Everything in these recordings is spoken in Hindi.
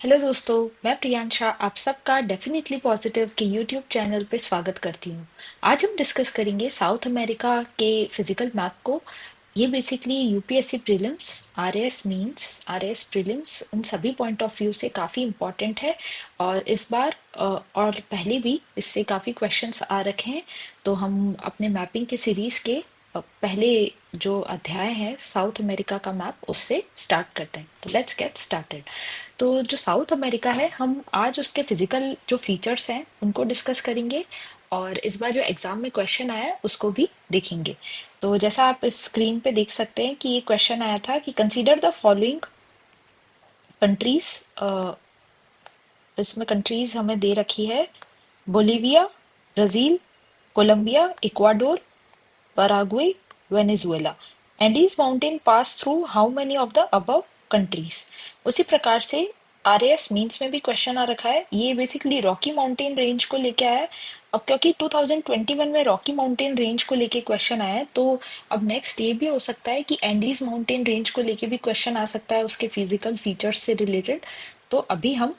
हेलो दोस्तों, मैं प्रियांशा आप सबका डेफिनेटली पॉजिटिव के यूट्यूब चैनल पे स्वागत करती हूँ। आज हम डिस्कस करेंगे साउथ अमेरिका के फिजिकल मैप को। ये basically UPSC prelims, RAS means, RAS prelims उन सभी पॉइंट ऑफ व्यू से काफ़ी इम्पोर्टेंट है। और इस बार और पहले भी इससे काफ़ी क्वेश्चंस आ रखे हैं। तो हम अपने मैपिंग के सीरीज के पहले जो अध्याय है साउथ अमेरिका का मैप उससे स्टार्ट करते हैं। तो लेट्स गेट स्टार्टेड। तो जो साउथ अमेरिका है हम आज उसके फिजिकल जो फीचर्स हैं उनको डिस्कस करेंगे। और इस बार जो एग्जाम में क्वेश्चन आया है उसको भी देखेंगे। तो जैसा आप इस स्क्रीन पे देख सकते हैं कि ये क्वेश्चन आया था कि कंसीडर द फॉलोइंग कंट्रीज। इसमें कंट्रीज हमें दे रखी है: Bolivia, Brazil, Colombia, Ecuador, Paraguay, Venezuela. Andes mountain pass through how many of the above countries. उसी प्रकार से आरएएस मींस में भी क्वेश्चन आ रखा है। ये बेसिकली रॉकी माउंटेन रेंज को लेके आया है। अब क्योंकि 2021 में रॉकी माउंटेन रेंज को लेके क्वेश्चन आया है, तो अब नेक्स्ट ये भी हो सकता है कि एंडीज माउंटेन रेंज को लेके भी क्वेश्चन आ सकता है उसके फिजिकल फीचर्स से रिलेटेड। तो अभी हम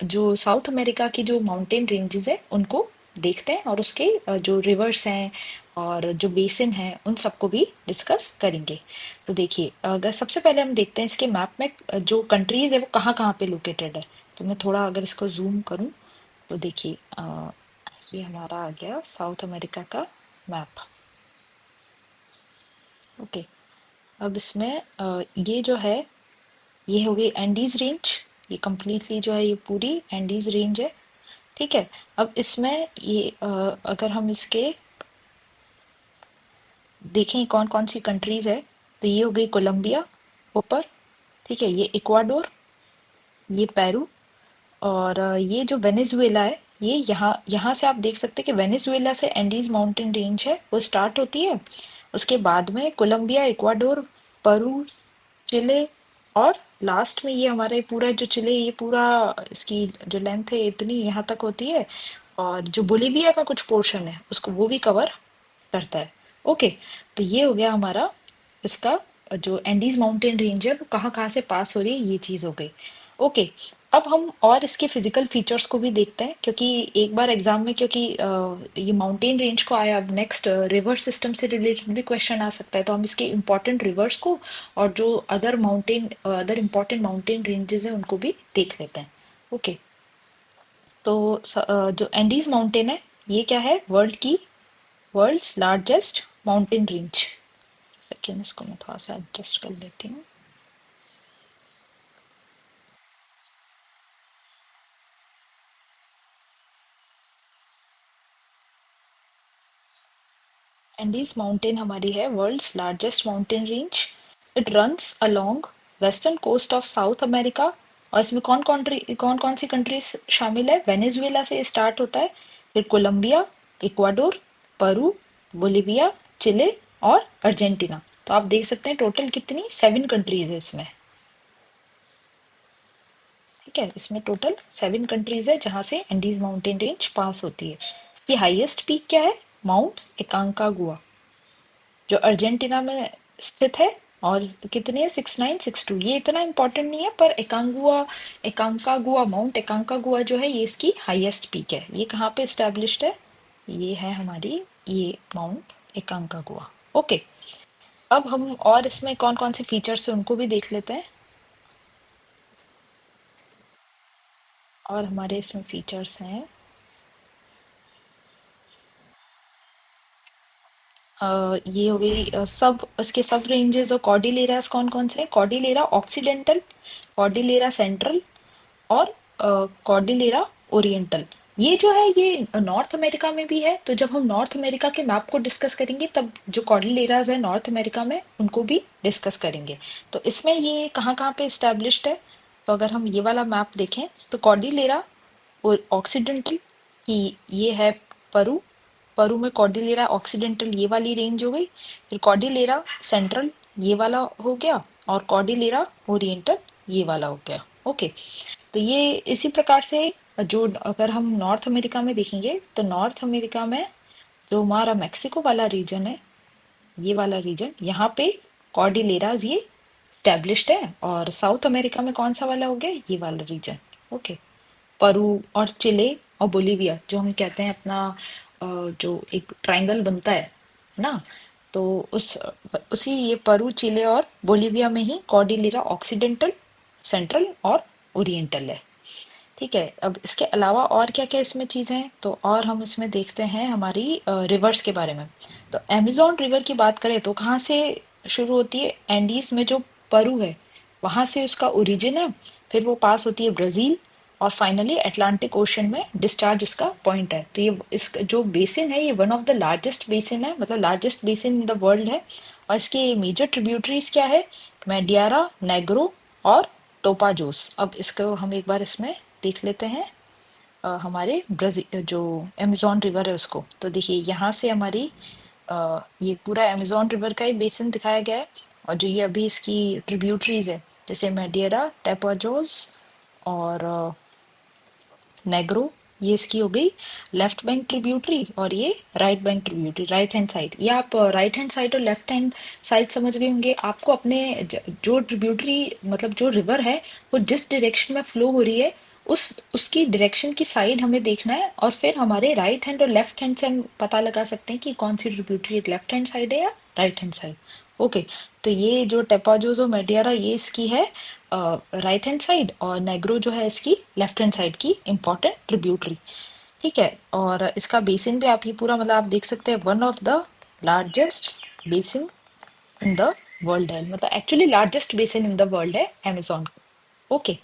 जो साउथ अमेरिका की जो माउंटेन रेंजेस है उनको देखते हैं और उसके जो रिवर्स हैं और जो बेसिन है उन सबको भी डिस्कस करेंगे। तो देखिए, अगर सबसे पहले हम देखते हैं इसके मैप में जो कंट्रीज है वो कहाँ कहाँ पे लोकेटेड है। तो मैं थोड़ा अगर इसको जूम करूँ तो देखिए, ये हमारा आ गया साउथ अमेरिका का मैप। ओके। अब इसमें ये जो है ये हो गई एंडीज रेंज। ये कंप्लीटली जो है ये पूरी एंडीज रेंज है। ठीक है। अब इसमें ये अगर हम इसके देखें कौन कौन सी कंट्रीज है, तो ये हो गई कोलंबिया ऊपर। ठीक है, ये इक्वाडोर, ये पेरू, और ये जो वेनेजुएला है ये यहाँ यहाँ से आप देख सकते हैं कि वेनेजुएला से एंडीज माउंटेन रेंज है वो स्टार्ट होती है। उसके बाद में कोलंबिया, इक्वाडोर, पेरू, चिले, और लास्ट में ये हमारे पूरा जो चिले, ये पूरा इसकी जो लेंथ है इतनी यहाँ तक होती है। और जो बोलीविया का कुछ पोर्शन है उसको वो भी कवर करता है। ओके। तो ये हो गया हमारा इसका जो एंडीज माउंटेन रेंज है वो कहाँ कहाँ से पास हो रही है, ये चीज हो गई। ओके। अब हम और इसके फिजिकल फीचर्स को भी देखते हैं, क्योंकि एक बार एग्जाम में, क्योंकि ये माउंटेन रेंज को आया, अब नेक्स्ट रिवर सिस्टम से रिलेटेड भी क्वेश्चन आ सकता है। तो हम इसके इम्पोर्टेंट रिवर्स को और जो अदर इम्पोर्टेंट माउंटेन रेंजेस है उनको भी देख लेते हैं। ओके। तो जो एंडीज माउंटेन है ये क्या है, world's largest mountain range. Second, इसको मैं थोड़ा सा एडजस्ट कर लेती हूँ। एंडीज माउंटेन हमारी है world's largest mountain range. It runs along western coast of South America. और इसमें कौन कौन सी कंट्रीज शामिल है? वेनेजुएला से स्टार्ट होता है, फिर कोलंबिया, इक्वाडोर, पेरू, बोलिविया, चिले और अर्जेंटीना। तो आप देख सकते हैं टोटल कितनी 7 कंट्रीज है इसमें। ठीक है, इसमें टोटल 7 कंट्रीज है जहां से एंडीज माउंटेन रेंज पास होती है। इसकी हाईएस्ट पीक क्या है? माउंट एकांकागुआ, जो अर्जेंटीना में स्थित है। और कितनी है? 6962। ये इतना इंपॉर्टेंट नहीं है, पर एकांकागुआ, माउंट एकांकागुआ जो है ये इसकी हाईएस्ट पीक है। ये कहाँ पे स्टैब्लिश्ड है? ये है हमारी, ये माउंट एकांकागुआ। ओके। अब हम और इसमें कौन कौन से फीचर्स है उनको भी देख लेते हैं। और हमारे इसमें फीचर्स हैं, ये हो गई सब इसके सब रेंजेस और कॉर्डिलेरास कौन कौन से हैं? कॉर्डिलेरा ऑक्सीडेंटल, कॉर्डिलेरा सेंट्रल, और कॉर्डिलेरा ओरिएंटल। ये जो है ये नॉर्थ अमेरिका में भी है। तो जब हम नॉर्थ अमेरिका के मैप को डिस्कस करेंगे तब जो कॉर्डिलेराज है नॉर्थ अमेरिका में उनको भी डिस्कस करेंगे। तो इसमें ये कहाँ कहाँ पे स्टैब्लिश्ड है? तो अगर हम ये वाला मैप देखें तो कॉर्डिलेरा और ऑक्सीडेंटल की ये है परु। परु में कॉर्डिलेरा ऑक्सीडेंटल ये वाली रेंज हो गई। फिर कॉर्डिलेरा सेंट्रल ये वाला हो गया, और कॉर्डिलेरा ओरिएंटल ये वाला हो गया। ओके। तो ये इसी प्रकार से जो अगर हम नॉर्थ अमेरिका में देखेंगे तो नॉर्थ अमेरिका में जो हमारा मैक्सिको वाला रीजन है, ये वाला रीजन, यहाँ पे कॉर्डिलेराज ये स्टैब्लिश्ड है। और साउथ अमेरिका में कौन सा वाला हो गया, ये वाला रीजन। ओके। परु और चिले और बोलीविया, जो हम कहते हैं अपना जो एक ट्रायंगल बनता है ना, तो उस उसी ये परु चिले और बोलीविया में ही कॉर्डिलेरा ऑक्सीडेंटल, सेंट्रल और ओरिएंटल है। ठीक है, अब इसके अलावा और क्या क्या इसमें चीज़ें हैं, तो और हम इसमें देखते हैं हमारी रिवर्स के बारे में। तो अमेजोन रिवर की बात करें तो कहाँ से शुरू होती है, एंडीज में जो परु है वहां से उसका ओरिजिन है। फिर वो पास होती है ब्राजील, और फाइनली अटलांटिक ओशन में डिस्चार्ज इसका पॉइंट है। तो ये इस जो बेसिन है, ये one of the largest basin है, मतलब largest basin in the world है। और इसके मेजर ट्रिब्यूटरीज क्या है, मेडियारा, नेग्रो और टोपाजोस। अब इसको हम एक बार इसमें देख लेते हैं। हमारे ब्राजील जो अमेजोन रिवर है उसको, तो देखिए यहाँ से हमारी ये पूरा अमेजोन रिवर का ही बेसिन दिखाया गया है। और जो ये अभी इसकी ट्रिब्यूटरीज है, जैसे मेडिएरा, टेपाजोस और नेग्रो, ये इसकी हो गई लेफ्ट बैंक ट्रिब्यूटरी। और ये right bank tributary, right hand side. ये आप राइट हैंड साइड और लेफ्ट हैंड साइड समझ गए होंगे। आपको अपने जो ट्रिब्यूटरी मतलब जो रिवर है वो जिस डायरेक्शन में फ्लो हो रही है, उसकी डायरेक्शन की साइड हमें देखना है। और फिर हमारे राइट हैंड और लेफ्ट हैंड से हम पता लगा सकते हैं कि कौन सी ट्रिब्यूटरी लेफ्ट हैंड साइड है या राइट हैंड साइड। ओके। तो ये जो टेपाजोस और मेडियारा, ये इसकी है राइट हैंड साइड, और नेग्रो जो है इसकी लेफ्ट हैंड साइड की इंपॉर्टेंट ट्रिब्यूटरी। ठीक है, और इसका बेसिन भी आप ये पूरा मतलब आप देख सकते हैं, one of the largest basin in the world है, मतलब actually largest basin in the world है अमेजोन। ओके।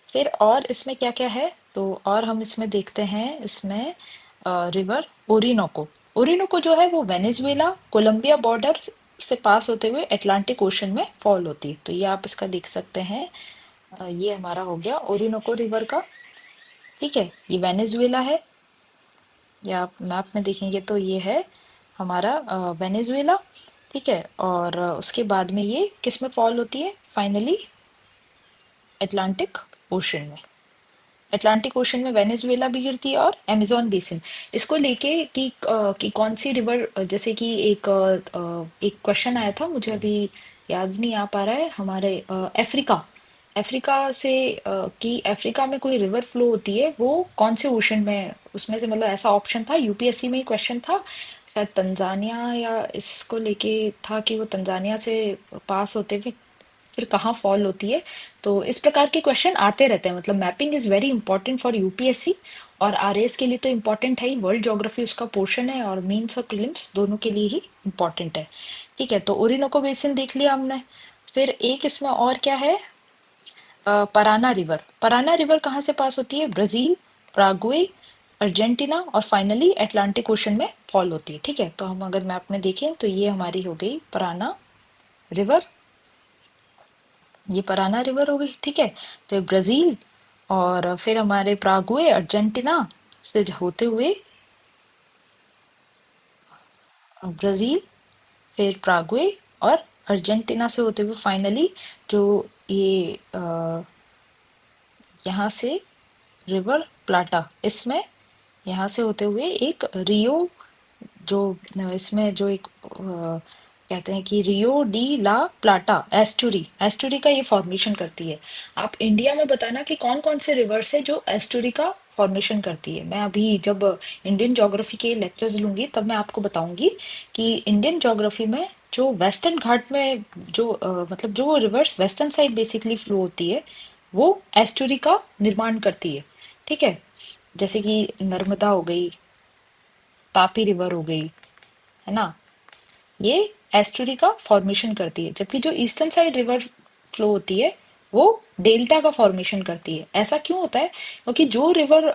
फिर और इसमें क्या क्या है, तो और हम इसमें देखते हैं इसमें रिवर ओरिनोको। ओरिनोको जो है वो वेनेजुएला कोलंबिया बॉर्डर से पास होते हुए अटलांटिक ओशन में फॉल होती है। तो ये आप इसका देख सकते हैं। ये हमारा हो गया ओरिनोको रिवर का। ठीक है, ये वेनेजुएला है, या आप मैप में देखेंगे तो ये है हमारा वेनेजुएला। ठीक है, और उसके बाद में ये किस में फॉल होती है फाइनली, अटलांटिक ओशन में। अटलांटिक ओशन में वेनेजुएला भी गिरती है और अमेजोन बेसिन। इसको लेके कि कौन सी रिवर, जैसे कि एक क्वेश्चन आया था, मुझे अभी याद नहीं आ पा रहा है, हमारे अफ्रीका, अफ्रीका से कि अफ्रीका में कोई रिवर फ्लो होती है, वो कौन से ओशन में, उसमें से मतलब ऐसा ऑप्शन था, यूपीएससी में ही क्वेश्चन था, शायद तंजानिया या इसको लेके था कि वो तंजानिया से पास होते हुए फिर कहाँ फॉल होती है। तो इस प्रकार के क्वेश्चन आते रहते हैं, मतलब mapping is very important for UPSC, और आरएएस के लिए तो इम्पोर्टेंट है ही, वर्ल्ड ज्योग्राफी उसका पोर्शन है, और मेंस और प्रीलिम्स दोनों के लिए ही इम्पोर्टेंट है। ठीक है, तो ओरिनोको बेसिन देख लिया हमने। फिर एक इसमें और क्या है, पराना रिवर। पराना रिवर कहाँ से पास होती है, ब्राजील, प्रागवे, अर्जेंटीना और फाइनली अटलांटिक ओशन में फॉल होती है। ठीक है, तो हम अगर मैप में देखें तो ये हमारी हो गई पराना रिवर, ये पराना रिवर हो गई। ठीक है, तो ये ब्राजील, और फिर हमारे प्रागवे, अर्जेंटीना से होते हुए ब्राजील, फिर प्रागवे और अर्जेंटीना से होते हुए फाइनली जो ये यहाँ से रिवर प्लाटा, इसमें यहाँ से होते हुए एक रियो, जो इसमें जो एक कहते हैं कि रियो डी ला प्लाटा एस्टुरी, एस्टुरी का ये फॉर्मेशन करती है। आप इंडिया में बताना कि कौन कौन से रिवर्स है जो एस्टुरी का फॉर्मेशन करती है। मैं अभी जब इंडियन ज्योग्राफी के लेक्चर्स लूंगी तब मैं आपको बताऊंगी कि इंडियन ज्योग्राफी में जो वेस्टर्न घाट में जो मतलब जो reverse western side basically flow होती है, वो एस्टुरी का निर्माण करती है। ठीक है, जैसे कि नर्मदा हो गई, तापी रिवर हो गई, है ना, ये एस्टुरी का फॉर्मेशन करती है। जबकि जो ईस्टर्न साइड रिवर फ्लो होती है वो डेल्टा का फॉर्मेशन करती है। ऐसा क्यों होता है, क्योंकि जो रिवर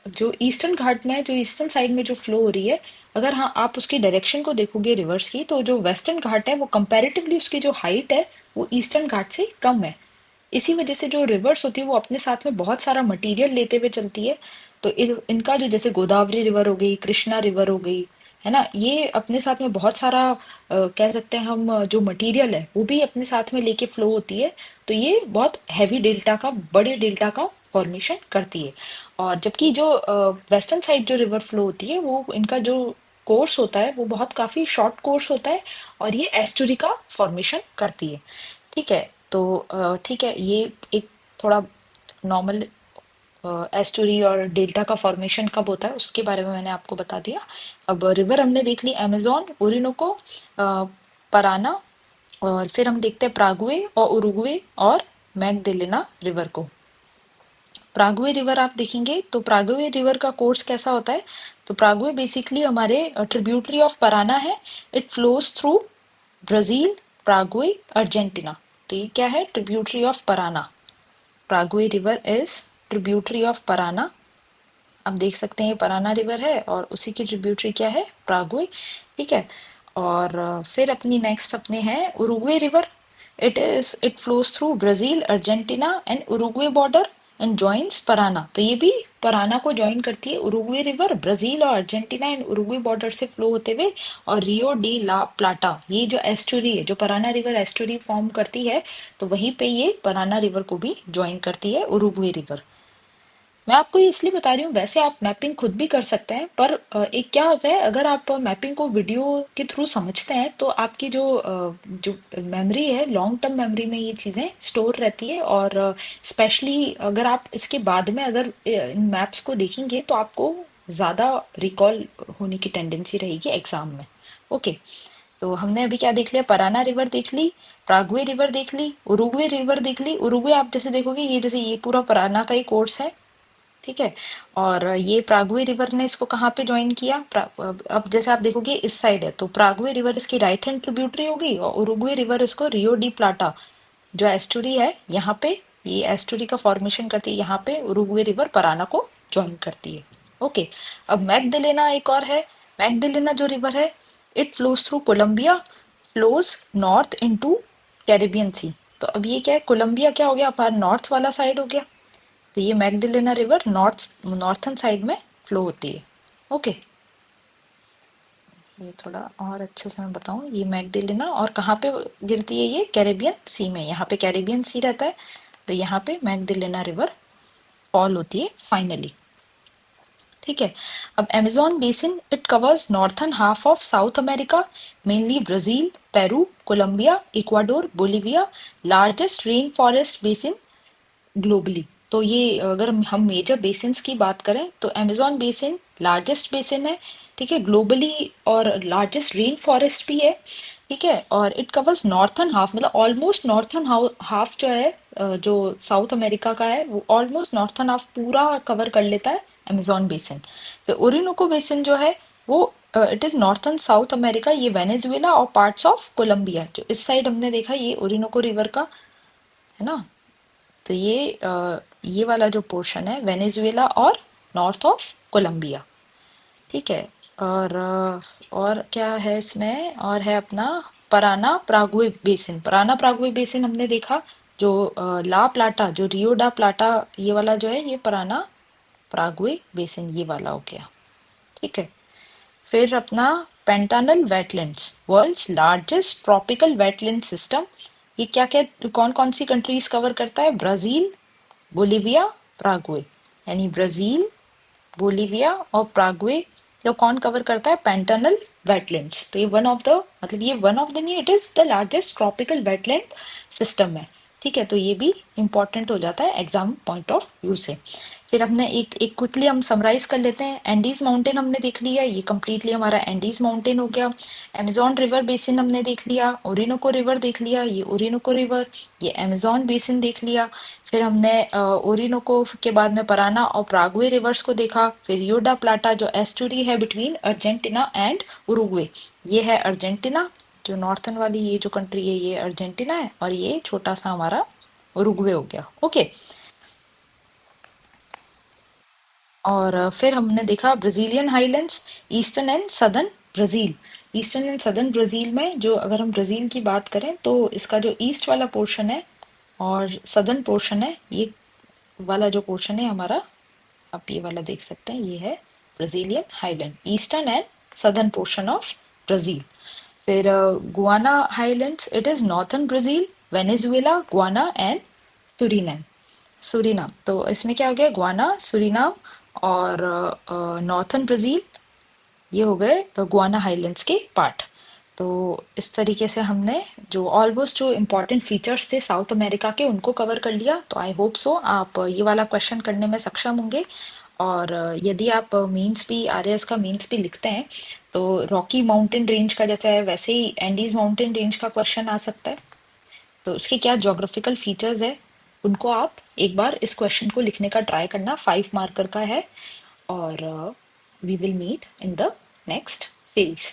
जो ईस्टर्न घाट में है, जो ईस्टर्न साइड में जो फ्लो हो रही है, अगर हाँ आप उसकी डायरेक्शन को देखोगे रिवर्स की, तो जो वेस्टर्न घाट है वो कंपैरेटिवली उसकी जो हाइट है वो ईस्टर्न घाट से कम है। इसी वजह से जो रिवर्स होती है वो अपने साथ में बहुत सारा मटेरियल लेते हुए चलती है। तो इनका जो जैसे गोदावरी रिवर हो गई, कृष्णा रिवर हो गई, है ना, ये अपने साथ में बहुत सारा कह सकते हैं हम जो मटेरियल है वो भी अपने साथ में लेके फ्लो होती है। तो ये बहुत हैवी डेल्टा का, बड़े डेल्टा का फॉर्मेशन करती है। और जबकि जो वेस्टर्न साइड जो रिवर फ्लो होती है, वो इनका जो कोर्स होता है वो बहुत काफी शॉर्ट कोर्स होता है, और ये एस्टुरी का फॉर्मेशन करती है। ठीक है, तो ठीक है, ये एक थोड़ा नॉर्मल एस्टुरी और डेल्टा का फॉर्मेशन कब होता है उसके बारे में मैंने आपको बता दिया। अब रिवर हमने देख ली, अमेजोन, ओरिनोको, पराना, और फिर हम देखते हैं प्रागुए और उरुग्वे और मैगडेलेना रिवर को। प्रागुए रिवर आप देखेंगे तो प्रागुए रिवर का कोर्स कैसा होता है। तो प्रागुए बेसिकली हमारे ट्रिब्यूटरी ऑफ पराना है। It flows through Brazil, Paraguay, Argentina. तो ये क्या है, tributary of Parana. Paraguay river is tributary of Parana. आप देख सकते हैं ये पराना रिवर है और उसी की ट्रिब्यूटरी क्या है, प्रागुए। ठीक है। और फिर अपनी नेक्स्ट अपने हैं Uruguay river. It flows through Brazil, Argentina and Uruguay border and joins Parana. तो ये भी पराना को ज्वाइन करती है उरुग्वे रिवर, ब्राजील और अर्जेंटीना एंड उरुग्वे बॉर्डर से फ्लो होते हुए। और रियो डी ला प्लाटा, ये जो एस्टुरी है, जो पराना रिवर एस्टुरी फॉर्म करती है, तो वहीं पे ये पराना रिवर को भी ज्वाइन करती है उरुग्वे रिवर। मैं आपको ये इसलिए बता रही हूँ, वैसे आप मैपिंग खुद भी कर सकते हैं, पर एक क्या होता है, अगर आप मैपिंग को वीडियो के थ्रू समझते हैं तो आपकी जो मेमोरी है, लॉन्ग टर्म मेमोरी में ये चीज़ें स्टोर रहती है। और स्पेशली अगर आप इसके बाद में अगर इन मैप्स को देखेंगे तो आपको ज़्यादा रिकॉल होने की टेंडेंसी रहेगी एग्जाम में। ओके। तो हमने अभी क्या देख लिया, पराना रिवर देख ली, प्रागवे रिवर देख ली, उरुग्वे रिवर देख ली। उरुग्वे आप जैसे देखोगे, ये जैसे ये पूरा पराना का ही कोर्स है। ठीक है। और ये प्रागवे रिवर ने इसको कहाँ पे ज्वाइन किया, अब जैसे आप देखोगे इस साइड है तो प्रागवे रिवर इसकी राइट हैंड ट्रिब्यूटरी होगी, और उरुग्वे रिवर इसको रियो डी प्लाटा जो एस्टुरी है यहाँ पे, ये एस्टुरी का फॉर्मेशन करती है यहाँ पे, उरुग्वे रिवर पराना को ज्वाइन करती है। ओके। अब मैगदलेना एक और है। मैगदलेना जो रिवर है, it flows through Colombia, flows north into Caribbean sea. तो अब ये क्या है, कोलंबिया क्या हो गया, हमारा नॉर्थ वाला साइड हो गया। तो ये मैगदलेना रिवर नॉर्थन साइड में फ्लो होती है। ओके। ये थोड़ा और अच्छे से मैं बताऊं, ये मैगदलेना और कहाँ पे गिरती है, ये कैरेबियन सी में। यहाँ पे कैरेबियन सी रहता है, तो यहाँ पे मैगदलेना रिवर फॉल होती है फाइनली। ठीक है। अब Amazon basin, it covers northern half of South America, mainly Brazil, Peru, Colombia, Ecuador, Bolivia. Largest rain forest basin globally. तो ये अगर हम मेजर बेसिन्स की बात करें तो अमेजोन बेसिन लार्जेस्ट बेसिन है। ठीक है, ग्लोबली, और लार्जेस्ट रेन फॉरेस्ट भी है। ठीक है। और इट कवर्स नॉर्थन हाफ, मतलब ऑलमोस्ट नॉर्थन हाफ जो है, जो साउथ अमेरिका का है, वो ऑलमोस्ट नॉर्थन हाफ पूरा कवर कर लेता है अमेजोन बेसिन। फिर ओरिनोको बेसिन जो है वो, it is northern south America, ये वेनेजुएला और पार्ट्स ऑफ कोलंबिया, जो इस साइड हमने देखा ये ओरिनोको रिवर का है ना। तो ये वाला जो पोर्शन है वेनेजुएला और नॉर्थ ऑफ कोलंबिया। ठीक है। और क्या है इसमें, और है अपना पराना प्रागुए बेसिन। पराना प्रागुए बेसिन हमने देखा, जो ला प्लाटा, जो रियो डा प्लाटा, ये वाला जो है ये पराना प्रागुए बेसिन, ये वाला हो गया। ठीक है। फिर अपना Pantanal wetlands, world's largest tropical wetland system. ये क्या क्या कौन कौन सी कंट्रीज कवर करता है, ब्राजील, बोलिविया, प्रागवे। यानी ब्राजील, बोलिविया और प्रागवे जो कौन कवर करता है, पेंटानल वेटलैंड्स। तो ये वन ऑफ द, मतलब ये वन ऑफ द नहीं, it is the largest tropical wetland system है। ठीक है। तो ये भी इंपॉर्टेंट हो जाता है एग्जाम पॉइंट ऑफ व्यू से। फिर हमने एक एक क्विकली हम समराइज कर लेते हैं। एंडीज माउंटेन हमने देख लिया, ये कंप्लीटली हमारा एंडीज माउंटेन हो गया। अमेजोन रिवर बेसिन हमने देख लिया, ओरिनोको रिवर देख लिया, ये ओरिनोको रिवर, ये अमेजोन बेसिन देख लिया। फिर हमने ओरिनोको के बाद में पराना और प्रागवे रिवर्स को देखा। फिर योडा प्लाटा जो एस्टुरी है बिटवीन अर्जेंटीना एंड उरुग्वे, ये है अर्जेंटीना, जो नॉर्थन वाली ये जो कंट्री है ये अर्जेंटीना है, और ये छोटा सा हमारा उरुग्वे हो गया। ओके। और फिर हमने देखा Brazilian highlands, eastern and southern Brazil. Eastern and southern Brazil में, जो अगर हम ब्राजील की बात करें तो इसका जो ईस्ट वाला पोर्शन है और सदर्न पोर्शन है, ये वाला जो पोर्शन है हमारा, आप ये वाला देख सकते हैं, ये है Brazilian highland, eastern and southern portion of Brazil. फिर Guiana highlands, it is northern Brazil, Venezuela, Guiana and Suriname. Suriname, तो इसमें क्या हो गया, गुआना, सुरीनाम और नॉर्थन ब्राजील, ये हो गए गुआना हाईलैंड्स के पार्ट। तो इस तरीके से हमने जो ऑलमोस्ट जो इम्पोर्टेंट फीचर्स थे साउथ अमेरिका के उनको कवर कर लिया। तो आई होप सो आप ये वाला क्वेश्चन करने में सक्षम होंगे। और यदि आप मेंस भी आरएएस का मेंस भी लिखते हैं तो रॉकी माउंटेन रेंज का जैसे है वैसे ही एंडीज माउंटेन रेंज का क्वेश्चन आ सकता है। तो उसके क्या ज्योग्राफिकल फीचर्स है उनको आप एक बार इस क्वेश्चन को लिखने का ट्राई करना, 5 मार्कर का है। और we will meet in the next series.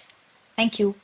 Thank you.